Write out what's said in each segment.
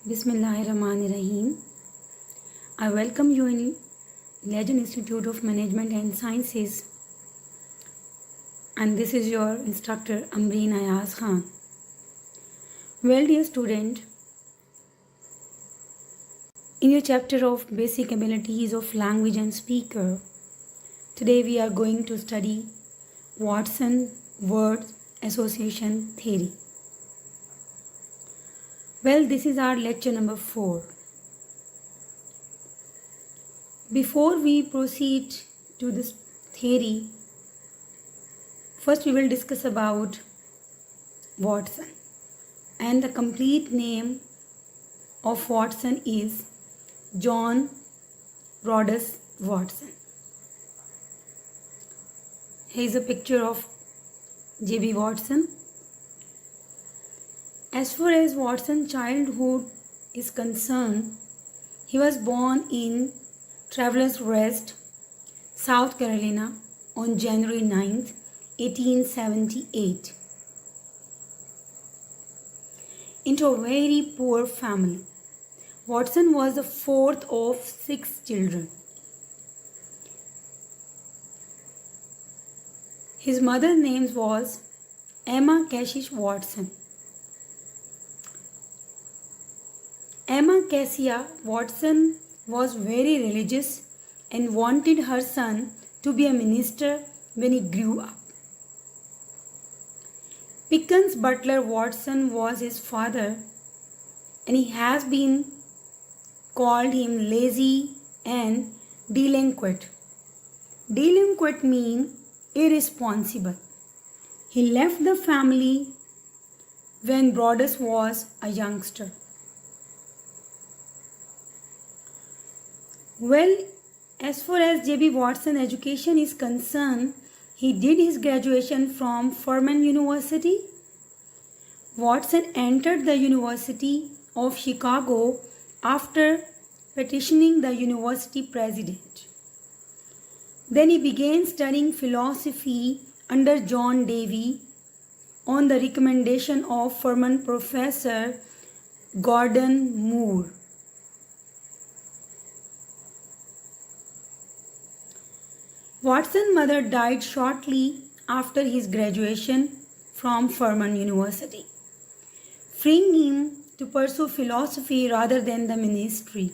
Bismillahirrahmanirrahim. I welcome you in Legend Institute of Management and Sciences, and this is your instructor Ambreen Ayaz Khan. Well, dear student, in your chapter of Basic Abilities of Language and Speaker, today we are going to study Watson Word Association Theory. Well, this is our lecture number 4. Before we proceed to this theory, first we will discuss about Watson. And the complete name of Watson is John Rhodes Watson. Here is a picture of J.B. Watson. As far as Watson's childhood is concerned, he was born in Travelers Rest, South Carolina on January 9th, 1878, into a very poor family. Watson was the fourth of 6 children. His mother's name was Emma Cassius Watson. Emma Cassia Watson was very religious and wanted her son to be a minister when he grew up. Pickens Butler Watson was his father, and he has been called him lazy and delinquent. Delinquent means irresponsible. He left the family when Rhodes was a youngster. Well, as far as J.B. Watson education is concerned, he did his graduation from Furman University. Watson entered the University of Chicago after petitioning the university president. Then he began studying philosophy under John Davy on the recommendation of Furman professor Gordon Moore. Watson's mother died shortly after his graduation from Furman University, freeing him to pursue philosophy rather than the ministry.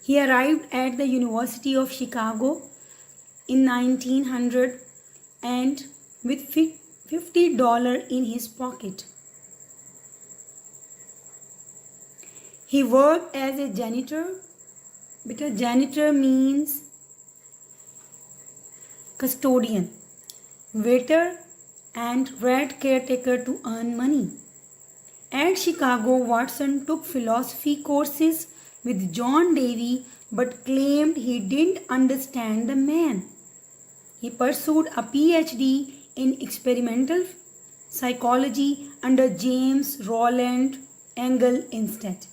He arrived at the University of Chicago in 1900 and with $50 in his pocket. He worked as a janitor, because janitor means custodian, waiter, and rat caretaker to earn money. At Chicago, Watson took philosophy courses with John Davy but claimed he didn't understand the man. He pursued a PhD in experimental psychology under James Roland Engel instead.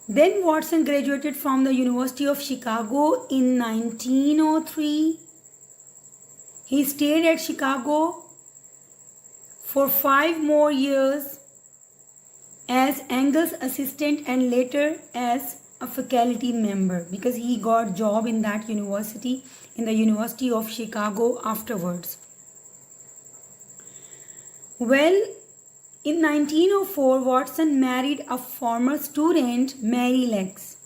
Then Watson graduated from the University of Chicago in 1903. He stayed at Chicago for 5 more years as Engel's assistant and later as a faculty member, because he got job in that university, in the University of Chicago afterwards. Well, in 1904, Watson married a former student, Mary Lex.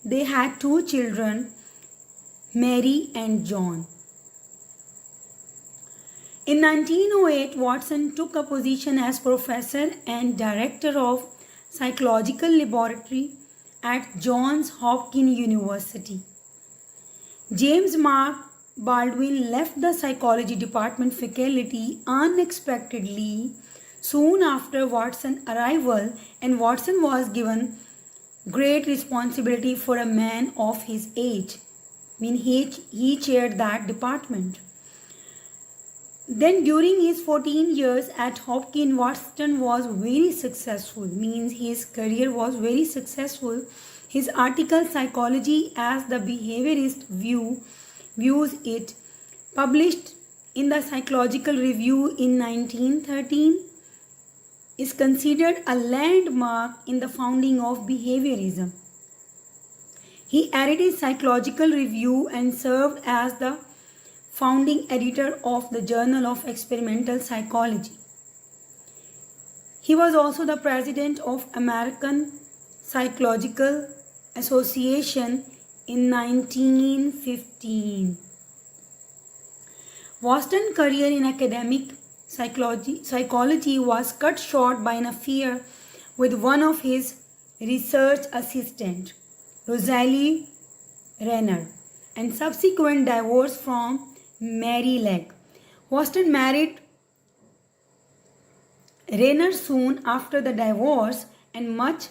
They had 2 children, Mary and John. In 1908, Watson took a position as professor and director of psychological laboratory at Johns Hopkins University. James Mark Baldwin left the psychology department faculty unexpectedly soon after Watson's arrival, and Watson was given great responsibility for a man of his age. He chaired that department. Then during his 14 years at Hopkins, Watson was very successful, means his career was very successful. His article Psychology as the Behaviorist Views It, published in the Psychological Review in 1913, is considered a landmark in the founding of behaviorism. He edited Psychological Review and served as the founding editor of the Journal of Experimental Psychology. He was also the president of American Psychological Association in 1915. Watson's career in academic psychology was cut short by an affair with one of his research assistants, Rosalie Renner, and subsequent divorce from Mary Legg. Watson married Renner soon after the divorce, and much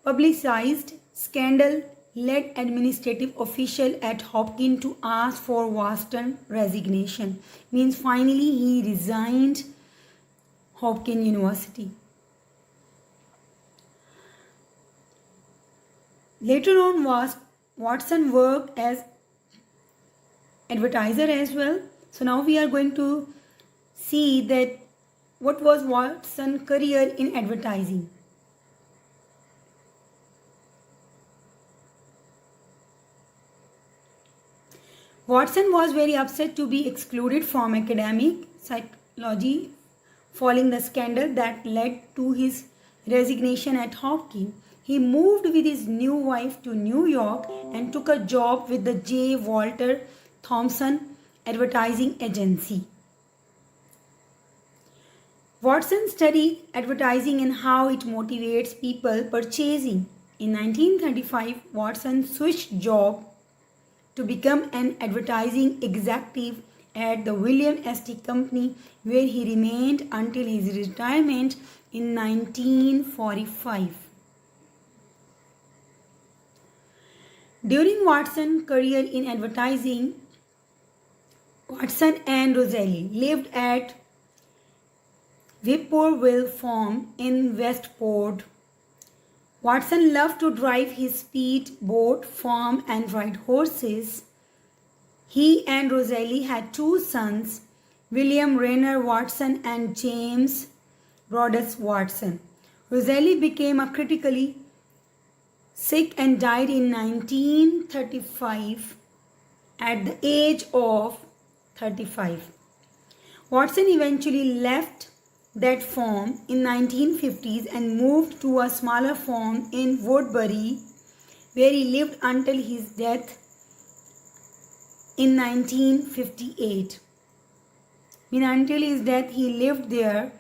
publicized scandal led administrative official at Hopkins to ask for Watson's resignation. Means finally he resigned Hopkins University. Later on, Watson worked as advertiser as well. So now we are going to see that what was Watson's career in advertising. Watson was very upset to be excluded from academic psychology following the scandal that led to his resignation at Hopkins. He moved with his new wife to New York and took a job with the J. Walter Thompson advertising agency. Watson studied advertising and how it motivates people purchasing. In 1935, Watson switched job to become an advertising executive at the William St. Company, where he remained until his retirement in 1945. During Watson's career in advertising, Watson and Rosalie lived at Whippoorwill Farm in Westport. Watson loved to drive his speedboat, farm, and ride horses. He and Rosalie had two sons, William Rayner Watson and James Brodus Watson. Rosalie became critically sick and died in 1935 at the age of 35. Watson eventually left that farm in 1950s and moved to a smaller farm in Woodbury, where he lived until his death in 1958. Until his death, he lived there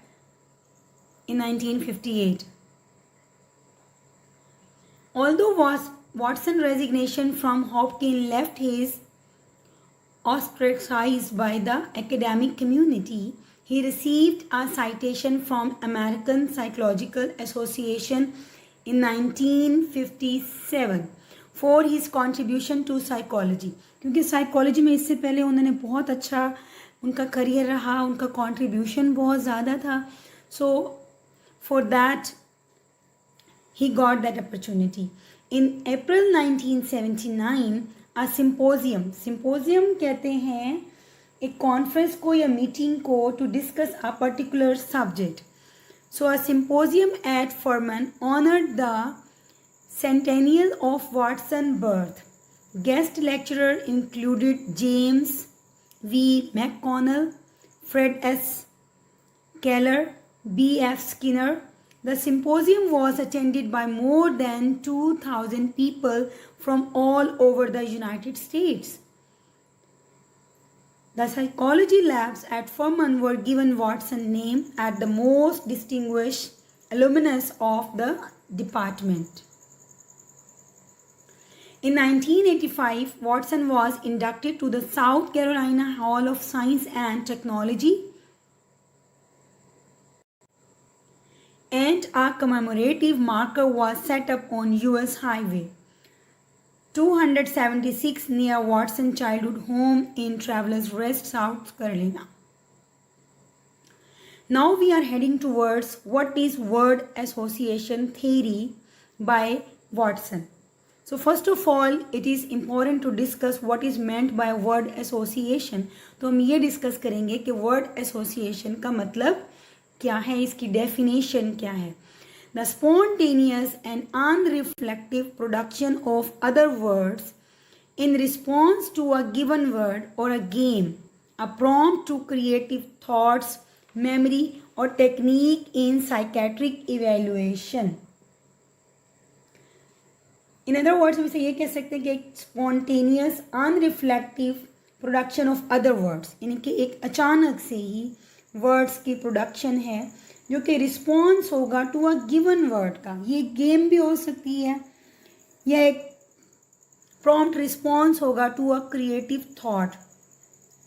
in 1958. Although Watson's resignation from Hopkins left his ostracized by the academic community, he received a citation from American Psychological Association in 1957 for his contribution to psychology. क्योंकि psychology में इससे पहले उन्होंने बहुत अच्छा उनका career रहा, उनका contribution बहुत ज़्यादा था. So for that he got that opportunity. In April 1979, a symposium कहते हैं एक कॉन्फ्रेंस को या मीटिंग को to discuss a particular subject. So a symposium at Furman honored the centennial of Watson's birth. Guest lecturers included James V. McConnell, Fred S. Keller, B. F. Skinner. The symposium was attended by more than 2,000 people from all over the United States. The psychology labs at Furman were given Watson's name as the most distinguished alumnus of the department. In 1985, Watson was inducted to the South Carolina Hall of Science and Technology, and a commemorative marker was set up on US Highway 276 near Watson Childhood Home in Travelers Rest, South Carolina. Now we are heading towards what is word association theory by Watson. So first of all, it is important to discuss what is meant by word association. तो हम ये discuss करेंगे कि word association का मतलब क्या है, इसकी डेफिनेशन क्या है. The spontaneous and unreflective production of other words in response to a given word or a game, a prompt to creative thoughts, memory or technique in psychiatric evaluation. In other words, हम इसे ये कह सकते हैं कि एक spontaneous, unreflective production of other words, यानी कि एक अचानक से ही words की production है जो कि response होगा to a given word का. ये गेम भी हो सकती है या एक प्रॉम्प्ट रिस्पॉन्स होगा to a creative thought.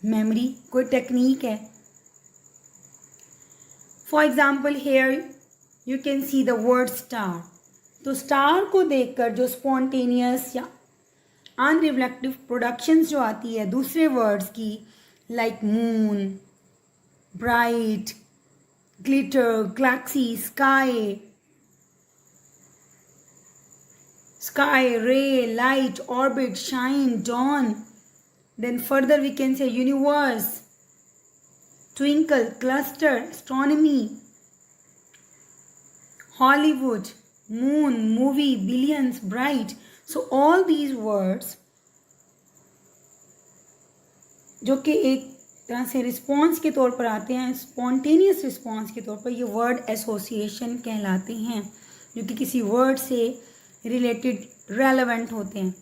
Memory कोई टेक्निक है. For example here you can see the word star. तो स्टार को देखकर जो स्पॉन्टेनियस या अनरिफ्लेक्टिव प्रोडक्शंस जो आती है दूसरे वर्ड्स की, like moon, bright, glitter, Galaxy, sky, ray, light, orbit, shine, dawn. Then further we can say universe, twinkle, cluster, astronomy, Hollywood, moon, movie, billions, bright. So all these words जो कि एक तरह से रिस्पॉन्स के तौर पर आते हैं, स्पॉन्टेनियस रिस्पॉन्स के तौर पर, ये वर्ड एसोसिएशन कहलाते हैं जो कि किसी वर्ड से रिलेटेड रेलेवेंट होते हैं.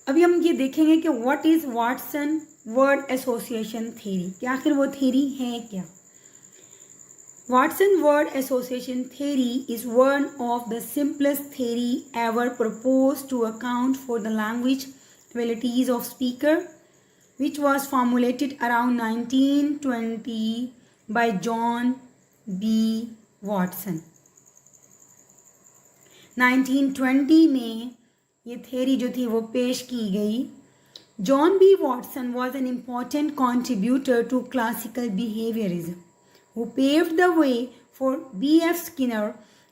अभी हम ये देखेंगे कि what is Watson word association theory, कि आखिर वो थ्योरी है क्या. Watson word association theory is one of the simplest theory ever proposed to account for the language abilities of speaker, which was formulated around 1920 by John B. Watson. 1920 में ये theory जो थी वो पेश की गई. John B Watson was an important contributor to classical behaviorism, who paved the way for B.F. Skinner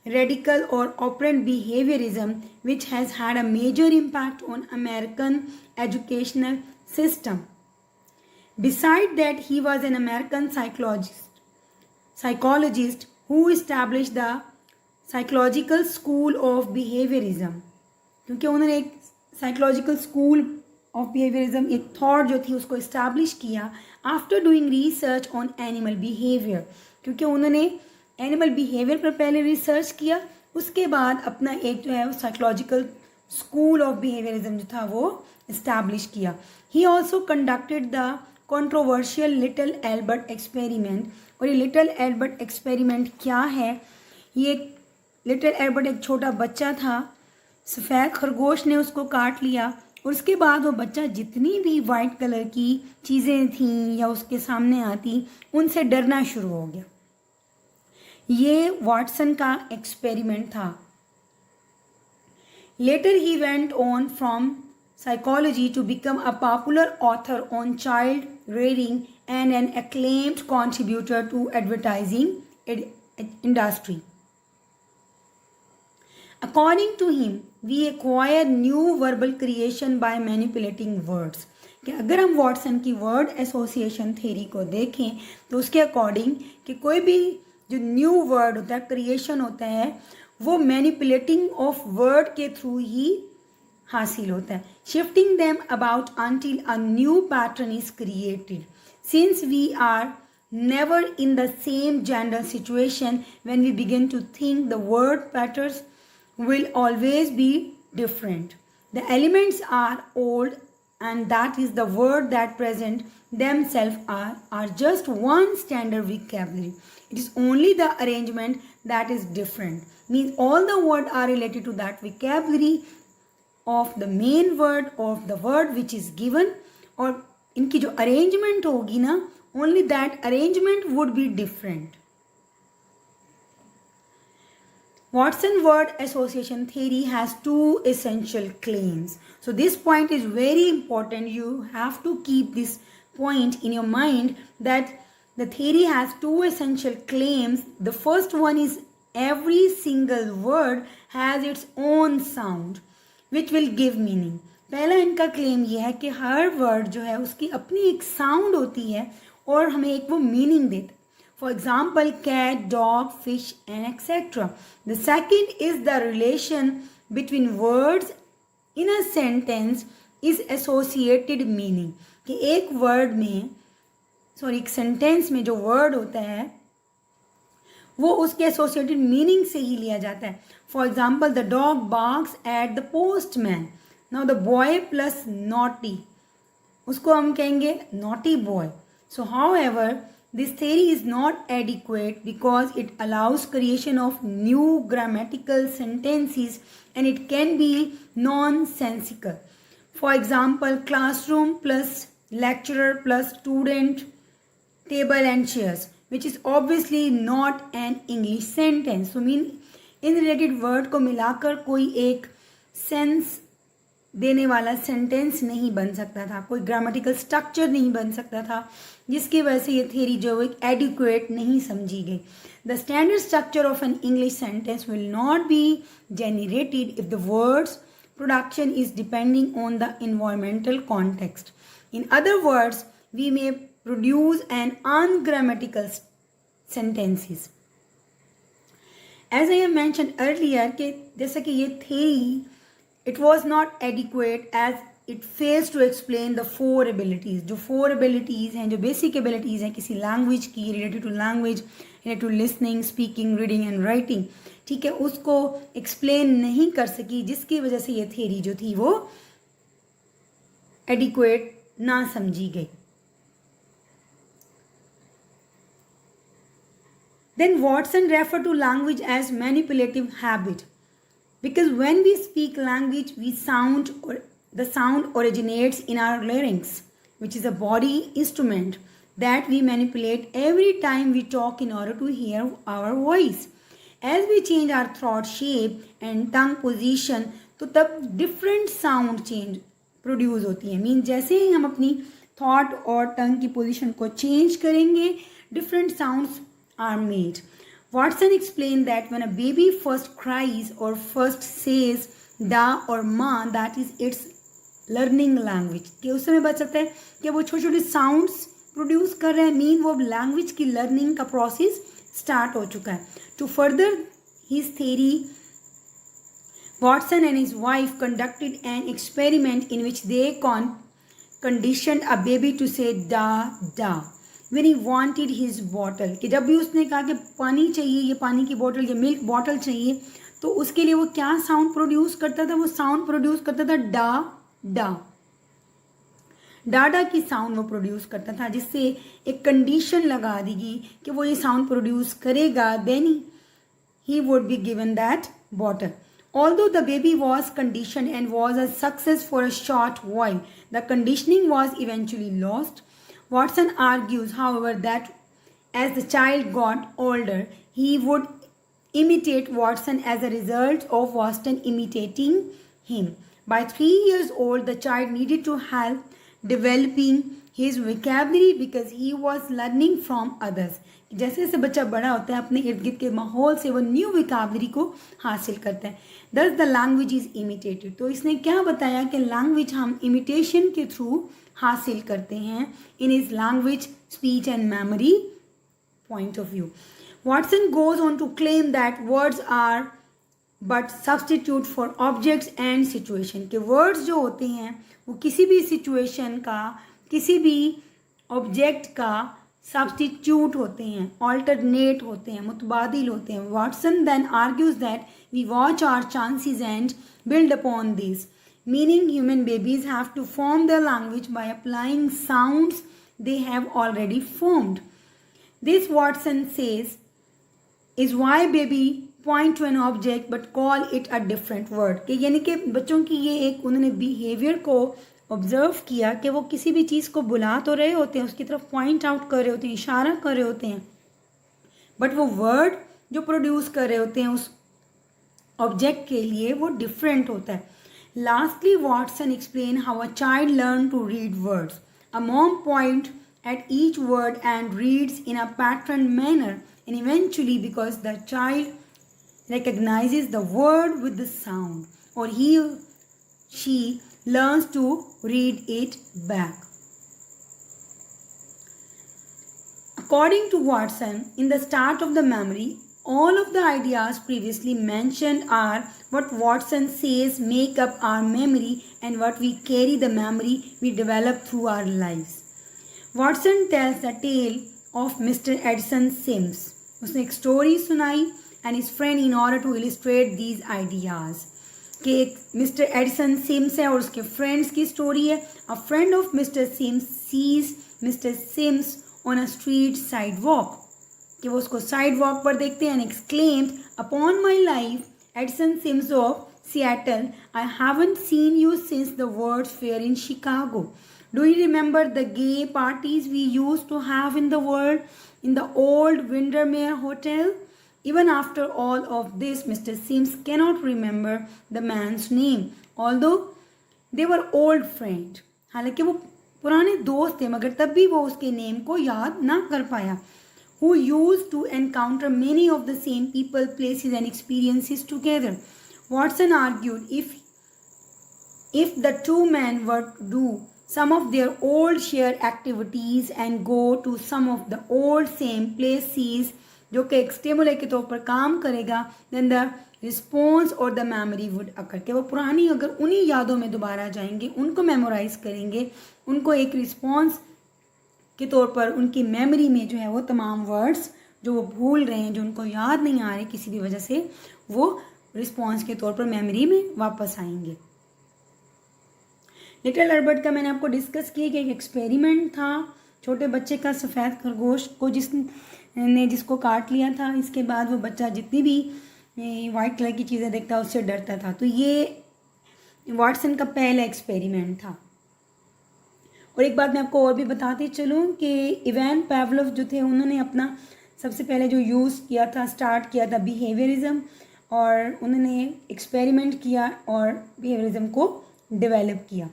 radical or operant behaviorism, which has had a major impact on American educational system. Besides that, he was an American psychologist who established the psychological school of behaviourism, क्योंकि उन्होंने एक psychological school of behaviourism, एक thought जो थी उसको establish किया after doing research on animal behaviour, क्योंकि उन्होंने एनिमल बिहेवियर पर पहले रिसर्च किया, उसके बाद अपना एक जो है साइकोलॉजिकल स्कूल ऑफ बिहेवियरिज्म जो था वो इस्टेब्लिश किया. He also conducted the controversial little Albert experiment. और ये लिटिल एल्बर्ट एक्सपेरिमेंट क्या है? ये लिटिल एल्बर्ट एक छोटा बच्चा था, सफ़ेद खरगोश ने उसको काट लिया और उसके बाद वो बच्चा जितनी भी वाइट कलर की चीज़ें थीं या उसके सामने आती उनसे डरना शुरू हो गया. ये वाटसन का एक्सपेरिमेंट था. Later he went on from psychology to become a popular author on child rearing and an acclaimed contributor to advertising industry. According to him, we acquire new verbal creation by manipulating words. कि अगर हम Watson की word association theory को देखें तो उसके according कि कोई भी जो न्यू वर्ड होता है, क्रिएशन होता है, वो मैनिपुलेटिंग ऑफ वर्ड के थ्रू ही हासिल होता है. Shifting them about until a new pattern is created. Since we are never in the same general situation, when we begin to think, the word patterns will always be different. The elements are old, and that is the word that present themselves are just one standard vocabulary. It is only the arrangement that is different. Means all the words are related to that vocabulary of the main word of the word which is given, और इनकी जो arrangement होगी ना, only that arrangement would be different. Watson word association theory has two essential claims. So this point is very important. You have to keep this point in your mind that the theory has two essential claims. The first one is every single word has its own sound which will give meaning. पहला इनका claim ये है कि हर word जो है उसकी अपनी एक साउंड होती है और हमें एक वो मीनिंग देता है. For example, cat, dog, fish and etc. The second is the relation between words in a sentence is associated meaning. कि एक वर्ड में एक सेंटेंस में जो वर्ड होता है वो उसके एसोसिएटेड मीनिंग से ही लिया जाता है. For example, the dog barks at the postman. Now the boy plus naughty, उसको हम कहेंगे naughty boy. So however, this theory is not adequate because it allows creation of new grammatical sentences and it can be nonsensical. For example, classroom plus lecturer plus student, table and chairs, which is obviously not an English sentence. So mean in related word को मिलाकर कोई एक sense देने वाला sentence नहीं बन सकता था, कोई ग्रामेटिकल स्ट्रक्चर नहीं बन सकता था, जिसकी वजह से ये थ्योरी जो एक एडिक्वेट नहीं समझी गई. The standard structure of an English sentence will not be generated if the words production is depending on the environmental context. In other words, we may produce an ungrammatical sentences. As I have mentioned earlier कि जैसा कि ये theory it was not adequate as it fails to explain the four abilities. जो four abilities हैं, जो basic abilities हैं किसी language की, related to language, related to listening, speaking, reading and writing, ठीक है, उसको explain नहीं कर सकी, जिसकी वजह से ये theory जो थी वो adequate ना समझी गई. Then Watson referred to language as manipulative habit. Because when we speak language, the sound originates in our larynx, which is a body instrument that we manipulate every time we talk in order to hear our voice. As we change our throat shape and tongue position, तो तब different sound change produce होती है. Mean जैसे ही हम अपनी thought और tongue की position को change करेंगे, different sounds are made. Watson explained that when a baby first cries or first says da or ma, that is its learning language. कि उस समय बच सकता है कि वो छोटे छोटे साउंड्स प्रोड्यूस कर रहे हैं, मीन वो लैंग्वेज की लर्निंग का प्रोसेस स्टार्ट हो चुका है. To further his theory, Watson and his wife conducted an experiment in which they conditioned a baby to say da da when he wanted his bottle. कि जब भी उसने कहा कि पानी चाहिए, ये पानी की बोतल, ये मिल्क बॉटल चाहिए, तो उसके लिए वो क्या साउंड प्रोड्यूस करता था? वो साउंड प्रोड्यूस करता था डा डा. डाडा की साउंड वो प्रोड्यूस करता था, जिससे एक कंडीशन लगा देगी कि वो ये साउंड प्रोड्यूस करेगा, then he would be given that bottle. Although the baby was conditioned and was a success for a short while, the conditioning was eventually lost. Watson argues, however, that as the child got older, he would imitate Watson as a result of Watson imitating him. By 3 years old, the child needed to help developing his vocabulary because he was learning from others. जैसे जैसे बच्चा बड़ा होता है, अपने इर्द गिर्द के माहौल से वो न्यू वोकैबुलरी को हासिल करता है. Thus the language is imitated. तो इसने क्या बताया कि लैंग्वेज हम इमिटेशन के थ्रू हासिल करते हैं in his language, speech and memory point of view. Watson goes on to claim that words are but substitute for objects and situation. कि words जो होते हैं वो किसी भी situation का, किसी भी object का substitute होते हैं, alternate होते हैं, मुतबादिल होते हैं. Watson then argues that we watch our chances and build upon these. Meaning human babies have to form their language by applying sounds they have already formed. This, Watson says, is why baby point to an object but call it a different word. कि यानी कि बच्चों की ये एक उन्होंने behaviour को observe किया कि वो किसी भी चीज़ को बुला तो रहे होते हैं, उसकी तरफ पॉइंट आउट कर रहे होते हैं, इशारा कर रहे होते हैं, बट वो वर्ड जो प्रोड्यूस कर रहे होते हैं उस ऑब्जेक्ट के लिए वो डिफरेंट होता है. Lastly, Watson explained how a child learns to read words. A mom points at each word and reads in a patterned manner, and eventually, because the child recognizes the word with the sound, or she learns to read it back. According to Watson, in the start of the memory, all of the ideas previously mentioned are what Watson says make up our memory and what we carry the memory we develop through our lives. Watson tells the tale of Mr. Edison Sims. उसने एक story सुनाई and his friend in order to illustrate these ideas. कि एक mister Edison CIMS है और उसके friends की story है. A friend of mister Sims sees mister Sims on a street sidewalk. कि वो उसको साइड वॉक पर देखते हैं and exclaimed, upon my life Addison Sims of Seattle, I haven't seen you since the world's fair in Chicago. Do you remember the gay parties we use to have in the world in the old Windermere hotel? Even after all of this, Mr. Sims cannot remember the man's name, although they were old friends. हालांकि वो पुराने दोस्त थे मगर तब भी वो उसके नेम को याद ना कर पाया. Who used to encounter many of the same people, places and experiences together. Watson argued if the two men were to do some of their old shared activities and go to some of the old same places, जो कि एक stimuli के तौर पर काम करेगा, then the response और the memory would occur. कि वो पुरानी अगर उन्हीं यादों में दोबारा जाएंगे, उनको मेमोराइज करेंगे, उनको एक रिस्पॉन्स के तौर पर उनकी मेमोरी में जो है वो तमाम वर्ड्स जो वो भूल रहे हैं, जो उनको याद नहीं आ रहे किसी भी वजह से, वो रिस्पॉन्स के तौर पर मेमोरी में वापस आएंगे. लिटिल अल्बर्ट का मैंने आपको डिस्कस किया कि एक एक्सपेरिमेंट था छोटे बच्चे का सफ़ेद खरगोश को जिसको काट लिया था. इसके बाद वो बच्चा जितनी भी वाइट कलर की चीज़ें देखता उससे डरता था. तो ये वाटसन का पहला एक्सपेरिमेंट था. और एक बात मैं आपको और भी बताती चलूँ कि इवान पावलोव जो थे उन्होंने अपना सबसे पहले जो स्टार्ट किया था बिहेवियरिज्म, और उन्होंने एक्सपेरिमेंट किया और बिहेवियरिज्म को डेवलप किया,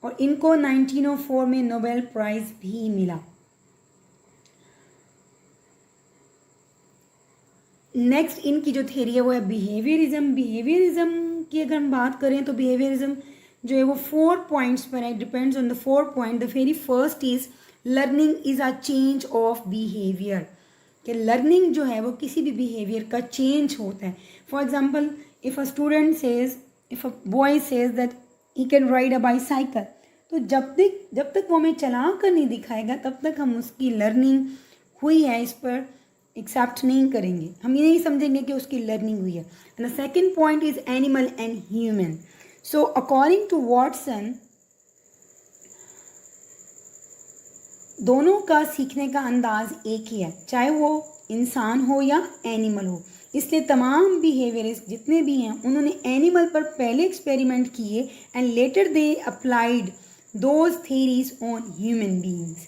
और इनको 1904 में नोबेल प्राइज़ भी मिला. नेक्स्ट इनकी जो थ्योरी है वो है बिहेवियरिज्म. बिहेवियरिज्म की अगर हम बात करें तो बिहेवियरिज्म जो है वो 4 पॉइंट्स पर है. Depends on the 4 point. The very first is learning is a change of behaviour. कि लर्निंग जो है वो किसी भी बिहेवियर का चेंज होता है. For example, if a boy says that he can ride a bicycle, तो जब तक वो हमें चला कर नहीं दिखाएगा तब तक हम उसकी लर्निंग हुई है इस पर एक्सेप्ट नहीं करेंगे. हम ये नहीं समझेंगे कि उसकी लर्निंग हुई है. And the second point is animal and human. So according to Watson, दोनों का सीखने का अंदाज एक ही है, चाहे वो इंसान हो या एनिमल हो. इसलिए तमाम बिहेवियरिस्ट जितने भी हैं उन्होंने एनिमल पर पहले एक्सपेरिमेंट किए and later they applied those theories on human beings.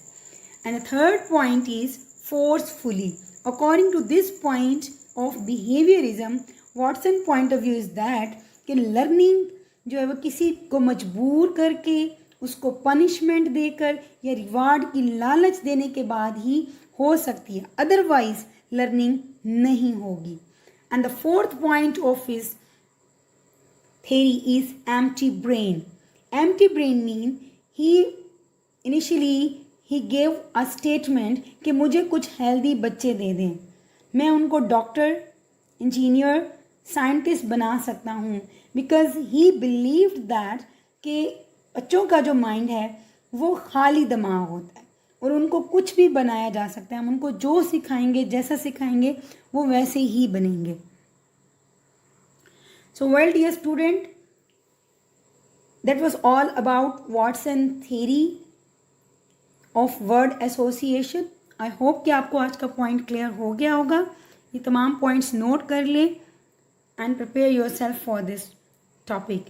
And the third point is forcefully. According to this point of behaviorism, Watson point of view is that कि लर्निंग जो है वो किसी को मजबूर करके, उसको पनिशमेंट देकर या रिवार्ड की लालच देने के बाद ही हो सकती है, अदरवाइज लर्निंग नहीं होगी. And the fourth point of his theory is empty brain. Empty brain mean he gave a statement कि मुझे कुछ हेल्दी बच्चे दे दें, मैं उनको डॉक्टर, इंजीनियर, साइंटिस्ट बना सकता हूँ. बिकॉज ही बिलीव्ड दैट कि बच्चों का जो माइंड है वो खाली दिमाग होता है और उनको कुछ भी बनाया जा सकता है. हम उनको जो सिखाएंगे, जैसा सिखाएंगे वो वैसे ही बनेंगे. So well, dear student, that was all about Watson theory of word association. I hope कि आपको आज का पॉइंट क्लियर हो गया होगा. ये तमाम पॉइंट्स नोट कर लें and prepare yourself for this topic.